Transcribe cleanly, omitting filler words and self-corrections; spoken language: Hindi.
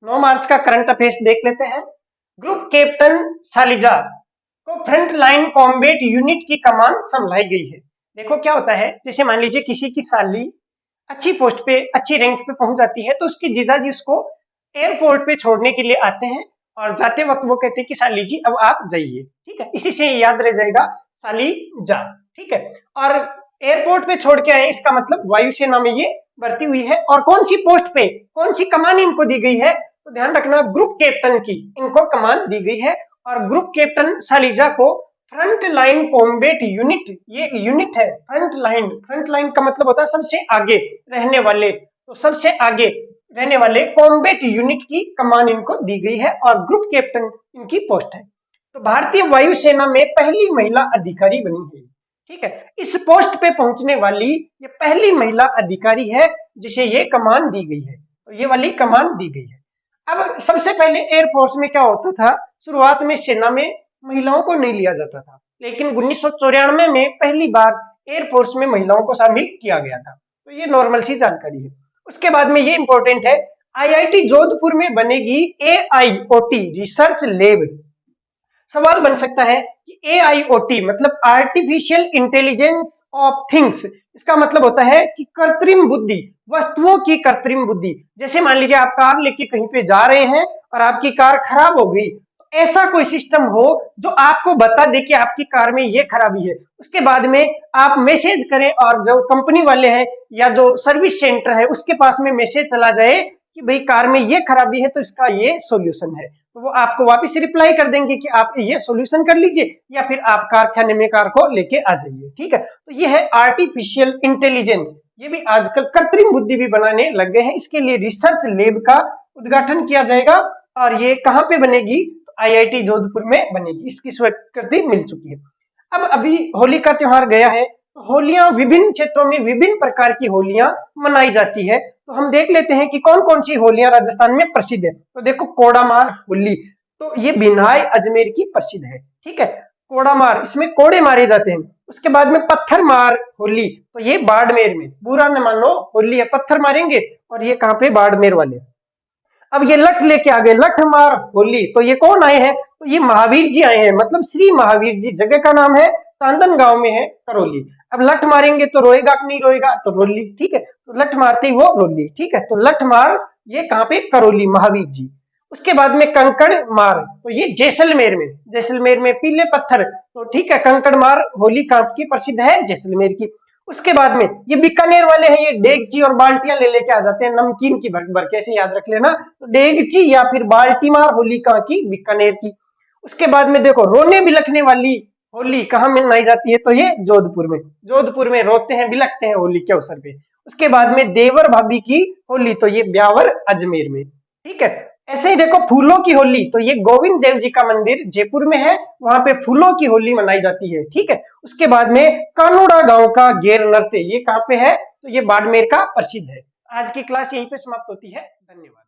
9 मार्च का करंट अफेयर्स देख लेते हैं। ग्रुप कैप्टन सालिजा को फ्रंट लाइन कॉम्बैट यूनिट की कमान संभाई गई है। देखो क्या होता है, जैसे मान लीजिए किसी की साली अच्छी पोस्ट पे अच्छी रैंक पे पहुंच जाती है तो उसकी जीजाजी उसको एयरपोर्ट पे छोड़ने के लिए आते हैं और जाते वक्त वो कहते हैं कि साली जी अब आप जाइए, ठीक है। इसी से याद रह जाएगा साली जा, ठीक है। और एयरपोर्ट पे छोड़ के आए इसका मतलब वायुसेना में ये भर्ती हुई है। और कौन सी पोस्ट पे कौन सी कमान इनको दी गई है, तो ध्यान रखना ग्रुप कैप्टन की इनको कमान दी गई है। और ग्रुप कैप्टन सालिजा को फ्रंट लाइन कॉम्बैट यूनिट, ये यूनिट है फ्रंट लाइन का मतलब होता है सबसे आगे रहने वाले, तो सबसे आगे रहने वाले कॉम्बैट यूनिट की कमान इनको दी गई है और ग्रुप कैप्टन इनकी पोस्ट है। तो भारतीय वायुसेना में पहली महिला अधिकारी बनी है, ठीक है। इस पोस्ट पे पहुंचने वाली ये पहली महिला अधिकारी है जिसे ये कमान दी गई है, तो ये वाली कमान दी गई है। अब सबसे पहले एयरफोर्स में क्या होता था, शुरुआत में सेना में महिलाओं को नहीं लिया जाता था, लेकिन 1994 में पहली बार एयरफोर्स में महिलाओं को शामिल किया गया था। तो ये नॉर्मल सी जानकारी है। उसके बाद में ये इंपॉर्टेंट है, आईआईटी जोधपुर में बनेगी एआईओटी रिसर्च लैब। सवाल बन सकता है कि एआईओटी मतलब आर्टिफिशियल इंटेलिजेंस ऑफ थिंग्स, इसका मतलब होता है कि कृत्रिम बुद्धि, वस्तुओं की कृत्रिम बुद्धि। जैसे मान लीजिए आप कार लेके कहीं पे जा रहे हैं और आपकी कार खराब हो गई, तो ऐसा कोई सिस्टम हो जो आपको बता दे कि आपकी कार में ये खराबी है, उसके बाद में आप मैसेज करें और जो कंपनी वाले हैं या जो सर्विस सेंटर है उसके पास में मैसेज चला जाए कि भाई कार में ये खराबी है तो इसका ये सॉल्यूशन है, तो वो आपको वापस रिप्लाई कर देंगे कि आप ये सॉल्यूशन कर लीजिए या फिर आप कारखाने में कार को लेके आ जाइए, ठीक है। तो ये है आर्टिफिशियल इंटेलिजेंस। ये भी आजकल कृत्रिम बुद्धि भी बनाने लग गए हैं। इसके लिए रिसर्च लैब का उद्घाटन किया जाएगा और ये कहाँ पे बनेगी, तो आईआईटी जोधपुर में बनेगी। इसकी स्वीकृति मिल चुकी है। अब अभी होली का त्योहार गया है, तो होलियां विभिन्न क्षेत्रों में विभिन्न प्रकार की होलियां मनाई जाती है। तो हम देख लेते हैं कि कौन कौन सी होलियां राजस्थान में प्रसिद्ध है। तो देखो कोड़ामार होली, तो ये बिनाई अजमेर की प्रसिद्ध है, ठीक है। कोड़ामार, इसमें कोड़े मारे जाते हैं। उसके बाद में पत्थर मार होली, तो ये बाड़मेर में, बुरा न मानो होली है, पत्थर मारेंगे और ये कहाँ पे, बाड़मेर वाले। अब ये लठ लेके आ गए, लठ मार होली, तो ये कौन आए हैं, तो ये महावीर जी आए हैं, मतलब श्री महावीर जी, जगह का नाम है चांदन गांव में है करौली। अब लठ मारेंगे तो रोएगा कि नहीं रोएगा, तो रोली, ठीक है। तो लठ मारते ही वो रोली, ठीक है। तो लठ मार ये कहाँ पे, करौली, महावीर जी। उसके बाद में कंकड़ मार, तो ये जैसलमेर में पीले पत्थर, तो ठीक है, कंकड़ मार होली कहाँ की प्रसिद्ध है, जैसलमेर की। उसके बाद में ये बीकानेर वाले हैं, ये डेगची और बाल्टियां ले लेके आ जाते हैं नमकीन की भर भर के, ऐसे याद रख लेना। तो डेगची या फिर बाल्टी मार होली कहाँ की, बीकानेर की। उसके बाद में देखो रोने बिलखने वाली होली कहाँ मनाई जाती है, तो ये जोधपुर में रोते हैं बिलखते हैं होली के अवसर पे। उसके बाद में देवर भाभी की होली, तो ये ब्यावर अजमेर में, ठीक है। ऐसे ही देखो फूलों की होली, तो ये गोविंद देव जी का मंदिर जयपुर में है, वहां पे फूलों की होली मनाई जाती है, ठीक है। उसके बाद में कानोड़ा गांव का गेर नृत्य, ये कहाँ पे है, तो ये बाड़मेर का प्रसिद्ध है। आज की क्लास यहीं पे समाप्त होती है। धन्यवाद।